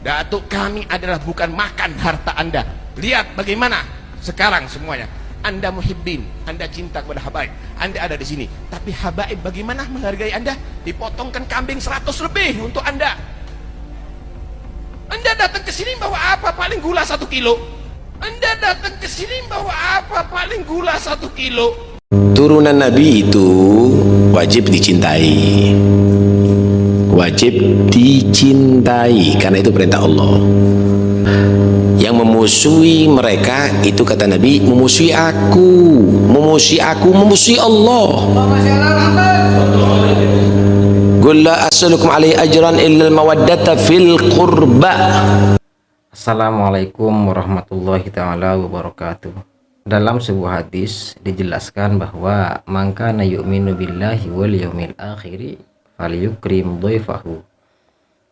Datuk kami adalah bukan makan harta Anda. Lihat bagaimana sekarang semuanya. Anda muhibbin, Anda cinta kepada habaib, Anda ada di sini. Tapi habaib bagaimana menghargai Anda? Dipotongkan kambing 100 lebih untuk Anda. Anda datang ke sini bawa apa? Paling gula 1 kilo. Anda datang ke sini bawa apa? Paling gula 1 kilo. Turunan Nabi itu wajib dicintai. Wajib dicintai karena itu perintah Allah. Yang memusuhi mereka itu kata Nabi memusuhi aku, memusuhi Allah. Qul la as'alukum alaihi ajran illa al-mawaddata fil qurba. Assalamualaikum warahmatullahi taala wabarakatuh. Dalam sebuah hadis dijelaskan bahwa man kana yu'minu billahi wal yaumil akhir falyukrim dhaifahu.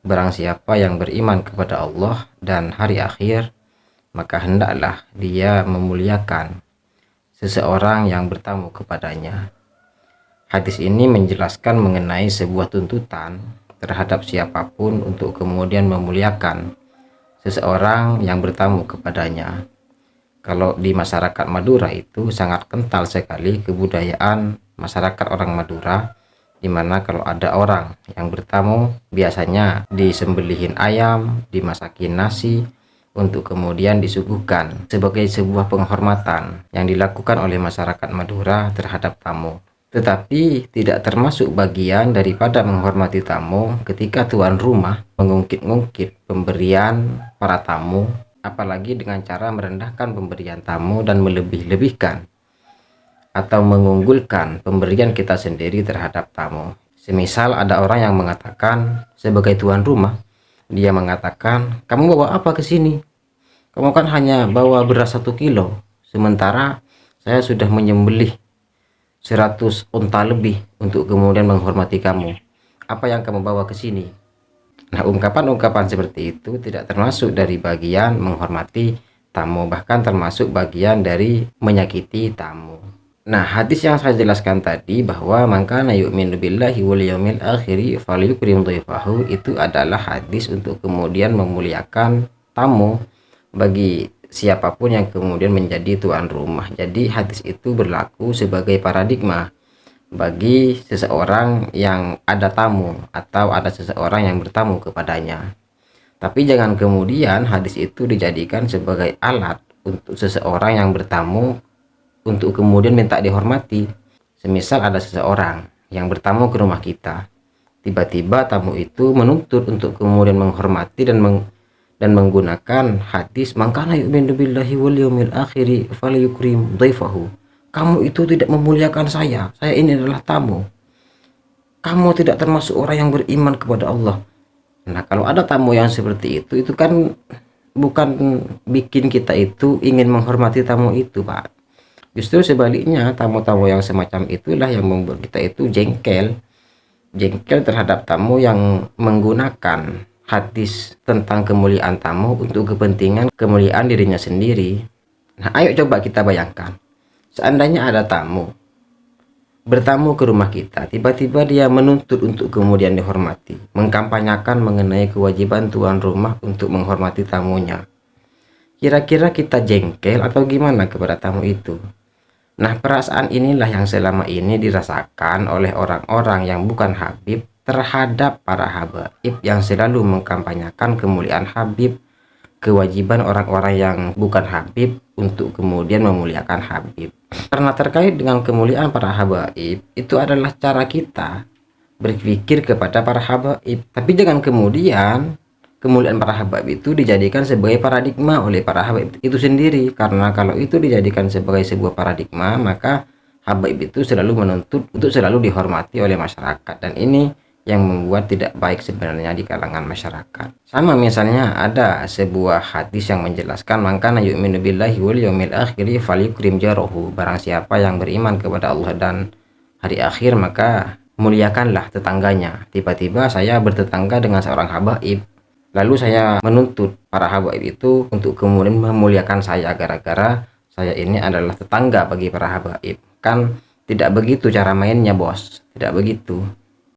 Barang siapa yang beriman kepada Allah dan hari akhir, maka hendaklah dia memuliakan seseorang yang bertamu kepadanya. Hadis ini menjelaskan mengenai sebuah tuntutan terhadap siapapun untuk kemudian memuliakan seseorang yang bertamu kepadanya. Kalau di masyarakat Madura itu sangat kental sekali kebudayaan masyarakat orang Madura, di mana kalau ada orang yang bertamu biasanya disembelihin ayam, dimasakin nasi untuk kemudian disuguhkan sebagai sebuah penghormatan yang dilakukan oleh masyarakat Madura terhadap tamu. Tetapi tidak termasuk bagian daripada menghormati tamu ketika tuan rumah mengungkit-ungkit pemberian para tamu, apalagi dengan cara merendahkan pemberian tamu dan melebih-lebihkan atau mengunggulkan pemberian kita sendiri terhadap tamu. Semisal ada orang yang mengatakan sebagai tuan rumah, dia mengatakan, kamu bawa apa ke sini? Kamu kan hanya bawa beras 1 kilo, sementara saya sudah menyembelih 100 unta lebih untuk kemudian menghormati kamu. Apa yang kamu bawa ke sini? Nah, ungkapan-ungkapan seperti itu tidak termasuk dari bagian menghormati tamu, bahkan termasuk bagian dari menyakiti tamu. Nah, hadis yang saya jelaskan tadi bahwa man kana yu'minu billahi wal yaumil akhir falyukrim dhaifahu itu adalah hadis untuk kemudian memuliakan tamu bagi siapapun yang kemudian menjadi tuan rumah. Jadi hadis itu berlaku sebagai paradigma bagi seseorang yang ada tamu atau ada seseorang yang bertamu kepadanya. Tapi jangan kemudian hadis itu dijadikan sebagai alat untuk seseorang yang bertamu untuk kemudian minta dihormati. Semisal ada seseorang yang bertamu ke rumah kita, tiba-tiba tamu itu menuntut untuk kemudian menghormati dan menggunakan hadis man kana yu'minu billahi wal yaumil akhir falyukrim dhaifahu. Kamu itu tidak memuliakan saya ini adalah tamu. Kamu tidak termasuk orang yang beriman kepada Allah. Nah, kalau ada tamu yang seperti itu kan bukan bikin kita itu ingin menghormati tamu itu, Pak. Justru sebaliknya, tamu-tamu yang semacam itulah yang membuat kita itu jengkel terhadap tamu yang menggunakan hadis tentang kemuliaan tamu untuk kepentingan kemuliaan dirinya sendiri. Nah, ayo coba kita bayangkan, seandainya ada tamu bertamu ke rumah kita, tiba-tiba dia menuntut untuk kemudian dihormati, mengkampanyakan mengenai kewajiban tuan rumah untuk menghormati tamunya. Kira-kira kita jengkel atau gimana kepada tamu itu? Nah, perasaan inilah yang selama ini dirasakan oleh orang-orang yang bukan Habib terhadap para habaib yang selalu mengkampanyakan kemuliaan Habib, kewajiban orang-orang yang bukan Habib untuk kemudian memuliakan Habib. Karena terkait dengan kemuliaan para habaib, itu adalah cara kita berpikir kepada para habaib. Tapi jangan kemudian kemuliaan para habaib itu dijadikan sebagai paradigma oleh para habaib itu sendiri, karena kalau itu dijadikan sebagai sebuah paradigma, maka habaib itu selalu menuntut untuk selalu dihormati oleh masyarakat, dan ini yang membuat tidak baik sebenarnya di kalangan masyarakat. Sama misalnya ada sebuah hadis yang menjelaskan man kana yu'minu billahi wal yaumil akhir falyukrim jarahu. Barang siapa yang beriman kepada Allah dan hari akhir, maka muliakanlah tetangganya. Tiba-tiba saya bertetangga dengan seorang habaib, lalu saya menuntut para habaib itu untuk kemudian memuliakan saya gara-gara saya ini adalah tetangga bagi para habaib. Kan tidak begitu cara mainnya, bos. Tidak begitu.